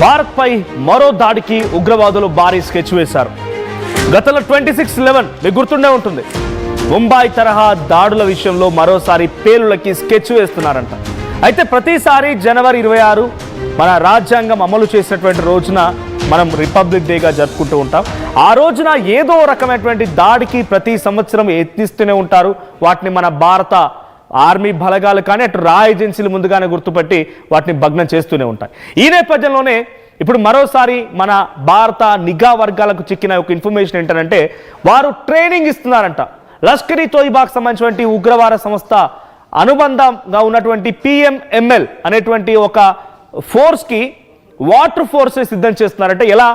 భారత్పై మరో దాడికి ఉగ్రవాదులు భారీ స్కెచ్ వేశారు. గతంలో 26/11 మీకు గుర్తుండే ఉంటుంది. ముంబై తరహా దాడుల విషయంలో మరోసారి పేలులకి స్కెచ్ వేస్తున్నారంట. అయితే ప్రతిసారి జనవరి 26 మన రాజ్యాంగం అమలు చేసినటువంటి రోజున మనం రిపబ్లిక్ డేగా జరుపుకుంటూ ఉంటాం. ఆ రోజున ఏదో రకమైనటువంటి దాడికి ప్రతి సంవత్సరం యత్నిస్తూనే ఉంటారు. వాటిని మన భారత ఆర్మీ బలగాలు కానీ అటు రా ఏజెన్సీలు ముందుగానే గుర్తుపట్టి వాటిని భగ్నం చేస్తూనే ఉంటాయి. ఈ నేపథ్యంలోనే ఇప్పుడు మరోసారి మన భారత నిఘా వర్గాలకు చిక్కిన ఒక ఇన్ఫర్మేషన్ ఏంటంటే వారు ట్రైనింగ్ ఇస్తున్నారంట. లష్కర్ ఈ తోయిబాకు సంబంధించినటువంటి ఉగ్రవాద సంస్థ అనుబంధంగా ఉన్నటువంటి PMML అనేటువంటి ఒక ఫోర్స్కి వాటర్ ఫోర్స్ సిద్ధం చేస్తున్నారంటే ఎలా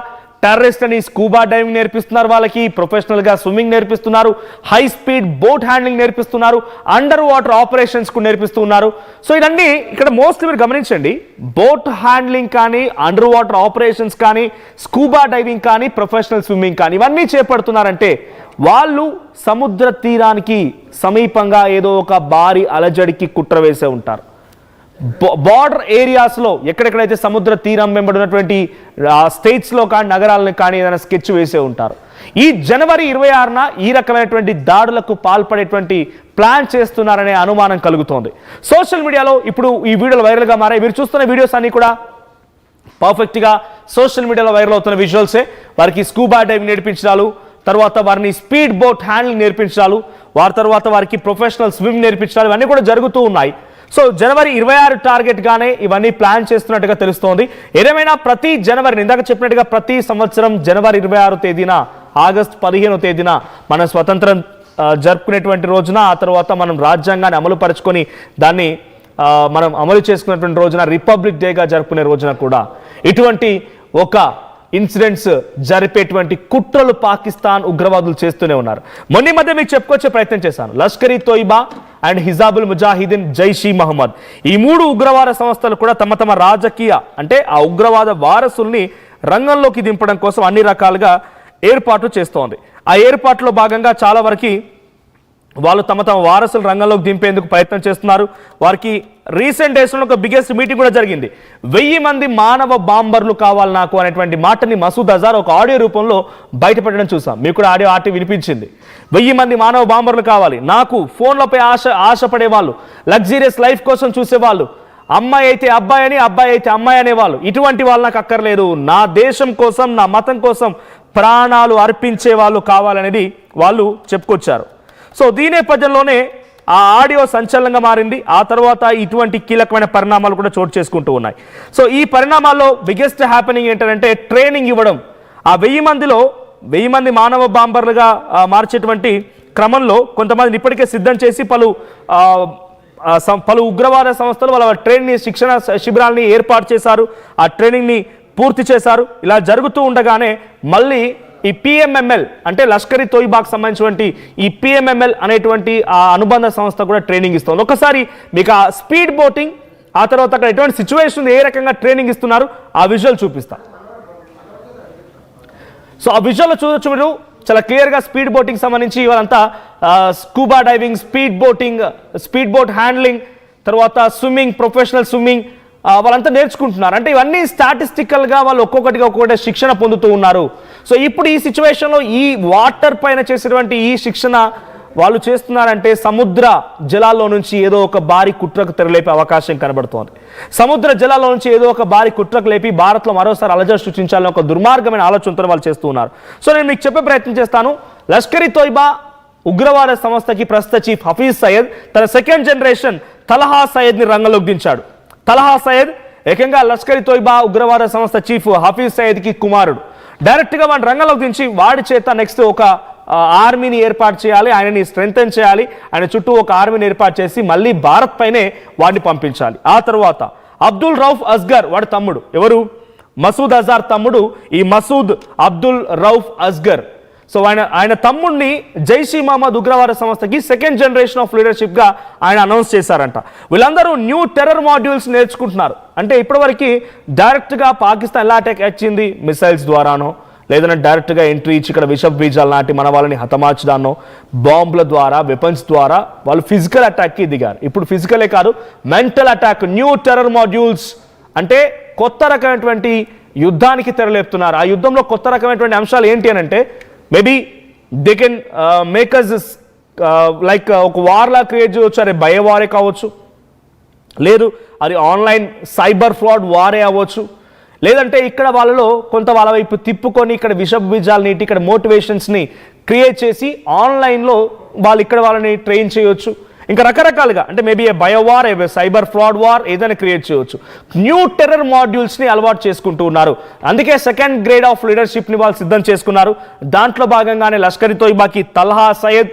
టెర్రరిస్ట్ అని స్కూబా డైవింగ్ నేర్పిస్తున్నారు, వాళ్ళకి ప్రొఫెషనల్గా స్విమ్మింగ్ నేర్పిస్తున్నారు, హై స్పీడ్ బోట్ హ్యాండ్లింగ్ నేర్పిస్తున్నారు, అండర్ వాటర్ ఆపరేషన్స్కు నేర్పిస్తున్నారు. సో ఇవన్నీ ఇక్కడ మోస్ట్లీ మీరు గమనించండి, బోట్ హ్యాండ్లింగ్ కానీ అండర్ వాటర్ ఆపరేషన్స్ కానీ స్కూబా డైవింగ్ కానీ ప్రొఫెషనల్ స్విమ్మింగ్ కానీ ఇవన్నీ చేపడుతున్నారంటే వాళ్ళు సముద్ర తీరానికి సమీపంగా ఏదో ఒక భారీ అలజడికి కుట్ర వేసే ఉంటారు. బార్డర్ ఏరియాస్లో ఎక్కడెక్కడైతే సముద్ర తీరం వెంబడినటువంటి స్టేట్స్లో కానీ నగరాలను కానీ ఏదైనా స్కెచ్ వేసే ఉంటారు. ఈ జనవరి 26న ఈ రకమైనటువంటి దాడులకు పాల్పడేటువంటి ప్లాన్ చేస్తున్నారనే అనుమానం కలుగుతోంది. సోషల్ మీడియాలో ఇప్పుడు ఈ వీడియోలు వైరల్గా మారాయి. మీరు చూస్తున్న వీడియోస్ అన్ని కూడా పర్ఫెక్ట్గా సోషల్ మీడియాలో వైరల్ అవుతున్న విజువల్సే. వారికి స్కూబా డైవింగ్ నేర్పించాలు, తర్వాత వారిని స్పీడ్ బోట్ హ్యాండ్లింగ్ నేర్పించాలు, వారి తర్వాత వారికి ప్రొఫెషనల్ స్విమ్ నేర్పించాలు, ఇవన్నీ కూడా జరుగుతూ ఉన్నాయి. సో జనవరి 26 టార్గెట్గానే ఇవన్నీ ప్లాన్ చేస్తున్నట్టుగా తెలుస్తోంది. ఏదేమైనా ప్రతి జనవరి ఇందాక చెప్పినట్టుగా ప్రతి సంవత్సరం జనవరి 26 తేదీన ఆగస్టు 15వ తేదీన మనం స్వతంత్రం జరుపుకునేటువంటి రోజున, ఆ తర్వాత మనం రాజ్యాంగాన్ని అమలు పరుచుకొని దాన్ని మనం అమలు చేసుకున్నటువంటి రోజున రిపబ్లిక్ డేగా జరుపుకునే రోజున కూడా ఇటువంటి ఒక ఇన్సిడెంట్స్ జరిపేటువంటి కుట్రలు పాకిస్తాన్ ఉగ్రవాదులు చేస్తూనే ఉన్నారు. మొన్న మధ్య మీకు చెప్పుకొచ్చే ప్రయత్నం చేశాను. లష్కర్ ఈ తోయిబా అండ్ హిజాబుల్ ముజాహిదీన్, జైష్ ఈ మహమ్మద్, ఈ మూడు ఉగ్రవాద సంస్థలు కూడా తమ తమ రాజకీయ అంటే ఆ ఉగ్రవాద వారసుల్ని రంగంలోకి దింపడం కోసం అన్ని రకాలుగా ఏర్పాట్లు చేస్తోంది. ఆ ఏర్పాట్లో భాగంగా చాలా వరకు వాళ్ళు తమ తమ వారసులు రంగంలోకి దింపేందుకు ప్రయత్నం చేస్తున్నారు. వారికి రీసెంట్ డేస్లో ఒక బిగ్గెస్ట్ మీటింగ్ కూడా జరిగింది. 1000 మంది మానవ బాంబర్లు కావాలి నాకు అనేటువంటి మాటని మసూద్ అజార్ ఒక ఆడియో రూపంలో బయటపెట్టడం చూసాం. మీకు కూడా ఆడియో వినిపించింది. 1000 మంది మానవ బాంబర్లు కావాలి నాకు, ఫోన్లపై ఆశపడే వాళ్ళు, లగ్జరియస్ లైఫ్ కోసం చూసేవాళ్ళు, అమ్మాయి అయితే అబ్బాయి అని, అబ్బాయి అయితే అమ్మాయి అనేవాళ్ళు, ఇటువంటి వాళ్ళు నాకు అక్కర్లేదు. నా దేశం కోసం, నా మతం కోసం ప్రాణాలు అర్పించే వాళ్ళు కావాలనేది వాళ్ళు చెప్పుకొచ్చారు. సో దీని నేపథ్యంలోనే ఆ ఆడియో సంచలనంగా మారింది. ఆ తర్వాత ఇటువంటి కీలకమైన పరిణామాలు కూడా చోటు చేసుకుంటూ ఉన్నాయి. సో ఈ పరిణామాల్లో బిగ్గెస్ట్ హ్యాపెనింగ్ ఏంటంటే ట్రైనింగ్ ఇవ్వడం. ఆ 1000 మందిలో 1000 మంది మానవ బాంబర్లుగా మార్చేటువంటి క్రమంలో కొంతమందిని ఇప్పటికే సిద్ధం చేసి పలు ఉగ్రవాద సంస్థలు వాళ్ళ ట్రైనింగ్ శిక్షణ శిబిరాలని ఏర్పాటు చేశారు. ఆ ట్రైనింగ్ని పూర్తి చేశారు. ఇలా జరుగుతూ ఉండగానే మళ్ళీ ఈ PMML అంటే లష్కర్ ఈ తోయిబాకు సంబంధించినటువంటి ఈ PMML అనేటువంటి ఆ అనుబంధ సంస్థ కూడా ట్రైనింగ్ ఇస్తుంది. ఒకసారి మీకు ఆ స్పీడ్ బోటింగ్, ఆ తర్వాత అక్కడ ఎటువంటి సిచ్యువేషన్ ఏ రకంగా ట్రైనింగ్ ఇస్తున్నారు ఆ విజువల్ చూపిస్తా. సో ఆ విజువల్లో చూడొచ్చు మీరు చాలా క్లియర్గా స్పీడ్ బోటింగ్ సంబంధించి వాళ్ళంతా scuba diving, speed boat handling, తర్వాత స్విమ్మింగ్, ప్రొఫెషనల్ స్విమ్మింగ్ వాళ్ళంతా నేర్చుకుంటున్నారు. అంటే ఇవన్నీ స్టాటిస్టికల్గా వాళ్ళు ఒక్కొక్కటి శిక్షణ పొందుతూ ఉన్నారు. సో ఇప్పుడు ఈ సిచ్యువేషన్లో ఈ వాటర్ పైన చేసేటువంటి ఈ శిక్షణ వాళ్ళు చేస్తున్నారంటే సముద్ర జలాల్లో నుంచి ఏదో ఒక భారీ కుట్రకు తెరలేపే అవకాశం కనబడుతోంది. సముద్ర జలాల్లో నుంచి ఏదో ఒక భారీ కుట్రకు లేపి భారత్లో మరోసారి అలజడి సృష్టించాలని ఒక దుర్మార్గమైన ఆలోచనతో వాళ్ళు చేస్తూ ఉన్నారు. సో నేను మీకు చెప్పే ప్రయత్నం చేస్తాను. లష్కర్ ఈ తోయిబా ఉగ్రవాద సంస్థకి ప్రస్తుత చీఫ్ హఫీజ్ సయ్యద్ తన సెకండ్ జనరేషన్ తలహా సయ్యద్ని రంగంలోకి దించాడు. తలహా సయ్యద్ ఏకంగా లష్కర్ ఈ తోయిబా ఉగ్రవాద సంస్థ చీఫ్ హఫీజ్ సయ్యద్కి కుమారుడు. డైరెక్ట్గా వాడిని రంగంలోకి దించి వాడి చేత నెక్స్ట్ ఒక ఆర్మీని ఏర్పాటు చేయాలి, ఆయనని స్ట్రెంగ్తన్ చేయాలి, ఆయన చుట్టూ ఒక ఆర్మీని ఏర్పాటు చేసి మళ్ళీ భారత్ పైనే వాడిని పంపించాలి. ఆ తర్వాత అబ్దుల్ రౌఫ్ అస్గర్ వాడి తమ్ముడు, ఎవరు మసూద్ అజార్ తమ్ముడు ఈ మసూద్ అబ్దుల్ రౌఫ్ అస్గర్. సో ఆయన తమ్ముడిని జైష్ ఈ మహమ్మద్ ఉగ్రవాద సంస్థకి సెకండ్ జనరేషన్ ఆఫ్ లీడర్షిప్గా ఆయన అనౌన్స్ చేశారంట. వీళ్ళందరూ న్యూ టెర్రర్ మాడ్యూల్స్ నేర్చుకుంటున్నారు. అంటే ఇప్పటివరకు డైరెక్ట్గా పాకిస్తాన్ ఎలా అటాక్ వచ్చింది, మిసైల్స్ ద్వారానో లేదంటే డైరెక్ట్గా ఎంట్రీ ఇచ్చి ఇక్కడ విష బీజాలు నాటి మన వాళ్ళని హతమార్చడానో, బాంబుల ద్వారా, వెపన్స్ ద్వారా వాళ్ళు ఫిజికల్ అటాక్కి దిగారు. ఇప్పుడు ఫిజికలే కాదు, mental attack, new terror modules అంటే కొత్త రకమైనటువంటి యుద్ధానికి తెరలేపుతున్నారు. ఆ యుద్ధంలో కొత్త రకమైనటువంటి అంశాలు ఏంటి అని అంటే maybe they can make us like ఒక వార్లా క్రియేట్ చేయవచ్చు, అరే భయవారే కావచ్చు, లేదు అది ఆన్లైన్ సైబర్ ఫ్రాడ్ వారే అవ్వచ్చు, లేదంటే ఇక్కడ వాళ్ళలో కొంత వాళ్ళ వైపు తిప్పుకొని ఇక్కడ విషపు బీజాలు నీటి ఇక్కడ మోటివేషన్స్ని క్రియేట్ చేసి ఆన్లైన్లో వాళ్ళు ఇక్కడ వాళ్ళని ట్రైన్ చేయొచ్చు. ఇంకా రకరకాలుగా అంటే మేబీ ఏ బయోవార్, ఏ సైబర్ ఫ్రాడ్ వార్ ఏదైనా క్రియేట్ చేయవచ్చు. న్యూ టెర్రర్ మాడ్యూల్స్ని అలవాటు చేసుకుంటూ ఉన్నారు. అందుకే సెకండ్ గ్రేడ్ ఆఫ్ లీడర్షిప్ని వాళ్ళు సిద్ధం చేసుకున్నారు. దాంట్లో భాగంగానే లష్కర్ తోయిబాకి Talha Sayeed,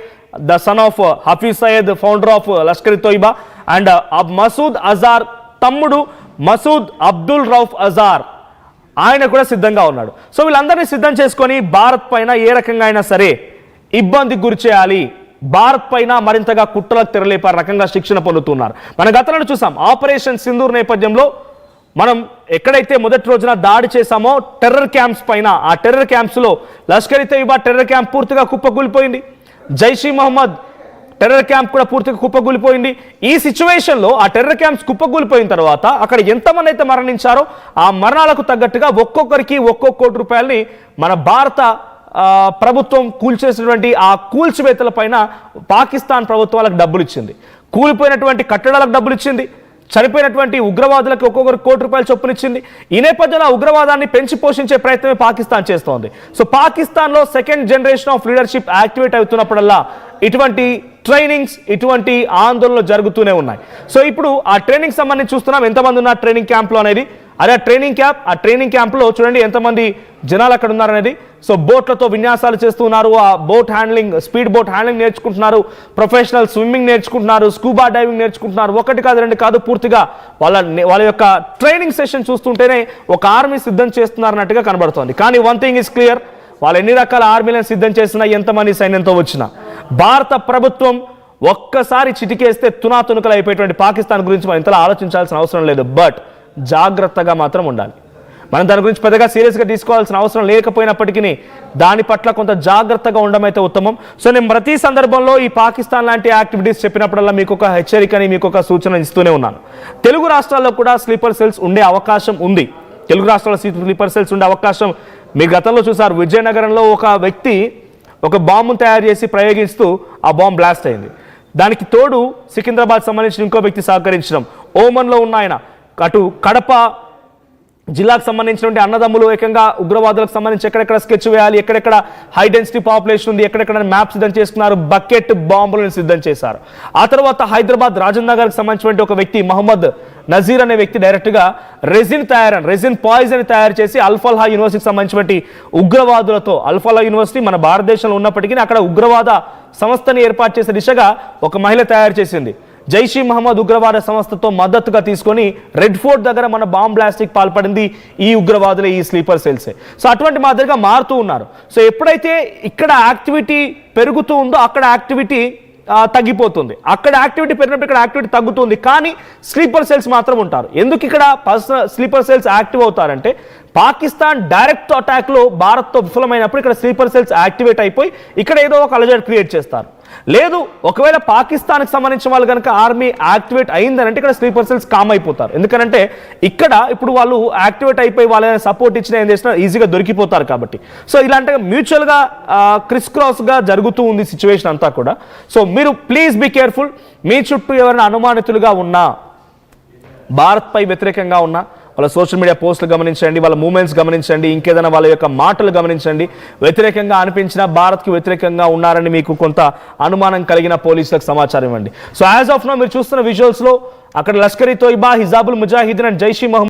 the son of Hafiz Sayeed, founder of Lashkar Toiba, and Masood Azhar తమ్ముడు మసూద్ అబ్దుల్ రౌఫ్ అజార్ ఆయన కూడా సిద్ధంగా ఉన్నాడు. సో వీళ్ళందరినీ సిద్ధం చేసుకొని భారత్ పైన ఏ రకంగా అయినా సరే ఇబ్బందికి గురి చేయాలి, భారత్ పైన మరింతగా కుట్రలకు తెరలేపే రకంగా శిక్షణ పొందుతున్నారు. మన గతంలో చూసాం ఆపరేషన్ సింధూర్ నేపథ్యంలో మనం ఎక్కడైతే మొదటి రోజున దాడి చేశామో టెర్రర్ క్యాంప్స్ పైన, ఆ టెర్రర్ క్యాంప్స్లో లష్కర్ తోయిబా టెర్రర్ క్యాంప్ పూర్తిగా కుప్పకూలిపోయింది, జైష్ ఈ మహమ్మద్ టెర్రర్ క్యాంప్ కూడా పూర్తిగా కుప్పకూలిపోయింది. ఈ సిచ్యువేషన్లో ఆ టెర్రర్ క్యాంప్స్ కుప్పకూలిపోయిన తర్వాత అక్కడ ఎంతమంది అయితే మరణించారో ఆ మరణాలకు తగ్గట్టుగా ఒక్కొక్కరికి ఒక్కొక్క కోటి రూపాయలని మన భారత ప్రభుత్వం కూల్చేసినటువంటి ఆ కూల్చివేతల పైన పాకిస్తాన్ ప్రభుత్వం వాళ్ళకి డబ్బులు ఇచ్చింది, కూలిపోయినటువంటి కట్టడాలకు డబ్బులు ఇచ్చింది, చనిపోయినటువంటి ఉగ్రవాదులకు ఒక్కొక్కరు కోటి రూపాయలు చొప్పునిచ్చింది. ఈ నేపథ్యంలో ఉగ్రవాదాన్ని పెంచి పోషించే ప్రయత్నమే పాకిస్తాన్ చేస్తోంది. సో పాకిస్తాన్లో second generation of leadership activate అవుతున్నప్పుడల్లా ఇటువంటి ట్రైనింగ్స్, ఇటువంటి ఆందోళనలు జరుగుతూనే ఉన్నాయి. సో ఇప్పుడు ఆ ట్రైనింగ్ సంబంధించి చూస్తున్నాం ఎంతమంది ఉన్నారు ట్రైనింగ్ క్యాంప్లో అనేది. అదే ఆ ట్రైనింగ్ క్యాంప్లో చూడండి ఎంతమంది జనాలు అక్కడ ఉన్నారనేది. సో బోట్లతో విన్యాసాలు చేస్తున్నారు, ఆ boat handling, speed boat handling నేర్చుకుంటున్నారు, ప్రొఫెషనల్ స్విమ్మింగ్ నేర్చుకుంటున్నారు, స్కూబా డైవింగ్ నేర్చుకుంటున్నారు. ఒకటి కాదు రెండు కాదు, పూర్తిగా వాళ్ళ యొక్క ట్రైనింగ్ సెషన్ చూస్తుంటేనే ఒక ఆర్మీ సిద్ధం చేస్తున్నారన్నట్టుగా కనబడుతోంది. కానీ వన్ థింగ్ ఈజ్ క్లియర్, వాళ్ళు ఎన్ని రకాల ఆర్మీలను సిద్ధం చేసినా, ఎంతమంది సైన్యంతో వచ్చినా భారత ప్రభుత్వం ఒక్కసారి చిటికేస్తే తునాతునుకలు అయిపోయేటువంటి పాకిస్తాన్ గురించి మనం ఇంతలా ఆలోచించాల్సిన అవసరం లేదు. బట్ జాగ్రత్తగా మాత్రం ఉండాలి. మనం దాని గురించి పెద్దగా సీరియస్గా తీసుకోవాల్సిన అవసరం లేకపోయినప్పటికీ దాని పట్ల కొంత జాగ్రత్తగా ఉండడం అయితే ఉత్తమం. సో నేను ప్రతి సందర్భంలో ఈ పాకిస్తాన్ లాంటి యాక్టివిటీస్ చెప్పినప్పుడల్లా మీకు ఒక హెచ్చరికని, మీకు ఒక సూచన ఇస్తూనే ఉన్నాను. తెలుగు రాష్ట్రాల్లో కూడా స్లీపర్ సెల్స్ ఉండే అవకాశం ఉంది. తెలుగు రాష్ట్రాల్లో స్లీపర్ సెల్స్ ఉండే అవకాశం మీరు గతంలో చూసారు. విజయనగరంలో ఒక వ్యక్తి ఒక బాంబును తయారు చేసి ప్రయోగిస్తూ ఆ బాంబు బ్లాస్ట్ అయింది. దానికి తోడు సికింద్రాబాద్ సంబంధించిన ఇంకో వ్యక్తి సహకరించడం, ఓమన్లో ఉన్న ఆయన, అటు కడప జిల్లాకు సంబంధించినటువంటి అన్నదమ్ములు ఏకంగా ఉగ్రవాదులకు సంబంధించి ఎక్కడెక్కడ స్కెచ్ వేయాలి, ఎక్కడెక్కడ హై డెన్సిటీ పాపులేషన్ ఉంది, ఎక్కడెక్కడ మ్యాప్ సిద్ధం చేసుకున్నారు, బకెట్ బాంబులను సిద్ధం చేశారు. ఆ తర్వాత హైదరాబాద్ రాజేంద్ర నగర్కి సంబంధించినటువంటి ఒక వ్యక్తి మహమ్మద్ నజీర్ అనే వ్యక్తి డైరెక్ట్గా రెజిన్ పాయిజన్ తయారు చేసి అల్ఫల్హా యూనివర్సిటీకి సంబంధించినటువంటి ఉగ్రవాదులతో, అల్ఫల్హా యూనివర్సిటీ మన భారతదేశంలో ఉన్నప్పటికీ అక్కడ ఉగ్రవాద సంస్థని ఏర్పాటు చేసే దిశగా ఒక మహిళ తయారు చేసింది. జైష్ ఈ మహమ్మద్ ఉగ్రవాద సంస్థతో మద్దతుగా తీసుకొని రెడ్ ఫోర్ట్ దగ్గర మన బాంబ్ బ్లాస్ట్కి పాల్పడింది ఈ ఉగ్రవాదులే, ఈ స్లీపర్ సెల్సే. సో అటువంటి మాదిరిగా మారుతూ ఉన్నారు. సో ఎప్పుడైతే ఇక్కడ యాక్టివిటీ పెరుగుతూ ఉందో అక్కడ యాక్టివిటీ తగ్గిపోతుంది, అక్కడ యాక్టివిటీ పెరిగినప్పుడు ఇక్కడ యాక్టివిటీ తగ్గుతుంది. కానీ స్లీపర్ సెల్స్ మాత్రం ఉంటారు. ఎందుకు ఇక్కడ స్లీపర్ సెల్స్ యాక్టివ్ అవుతారంటే పాకిస్తాన్ డైరెక్ట్ అటాక్లో భారత్తో విఫలమైనప్పుడు ఇక్కడ స్లీపర్ సెల్స్ యాక్టివేట్ అయిపోయి ఇక్కడ ఏదో ఒక అలజడి క్రియేట్ చేస్తారు. లేదు ఒకవేళ పాకిస్తాన్కి సంబంధించిన వాళ్ళు కనుక ఆర్మీ యాక్టివేట్ అయిందనంటే ఇక్కడ స్లీపర్ సెల్స్ కామ్ అయిపోతారు. ఎందుకంటే ఇక్కడ ఇప్పుడు వాళ్ళు యాక్టివేట్ అయిపోయి వాళ్ళని సపోర్ట్ ఇచ్చిన ఏం చేసినా ఈజీగా దొరికిపోతారు కాబట్టి. సో ఇలాంటి మ్యూచువల్గా క్రిస్ క్రాస్గా జరుగుతూ ఉంది సిచ్యువేషన్ అంతా కూడా. సో మీరు ప్లీజ్ బీ కేర్ఫుల్. మీ చుట్టూ ఎవరైనా అనుమానితులుగా ఉన్నా, భారత్పై వ్యతిరేకంగా ఉన్నా వాళ్ళ సోషల్ మీడియా పోస్టులు గమనించండి, వాళ్ళ మూమెంట్స్ గమనించండి, ఇంకేదైనా వాళ్ళ యొక్క మాటలు గమనించండి. వ్యతిరేకంగా అనిపించిన, భారత్కి వ్యతిరేకంగా ఉన్నారని మీకు కొంత అనుమానం కలిగిన పోలీసులకు సమాచారం ఇవ్వండి. సో యాజ్ ఆఫ్ నౌ మీరు చూస్తున్న విజువల్స్లో అక్కడ లష్కర్ తోయిబా, హిజాబుల్ ముజాహిదీన్ అండ్ జైష్ ఈ మహమ్మద్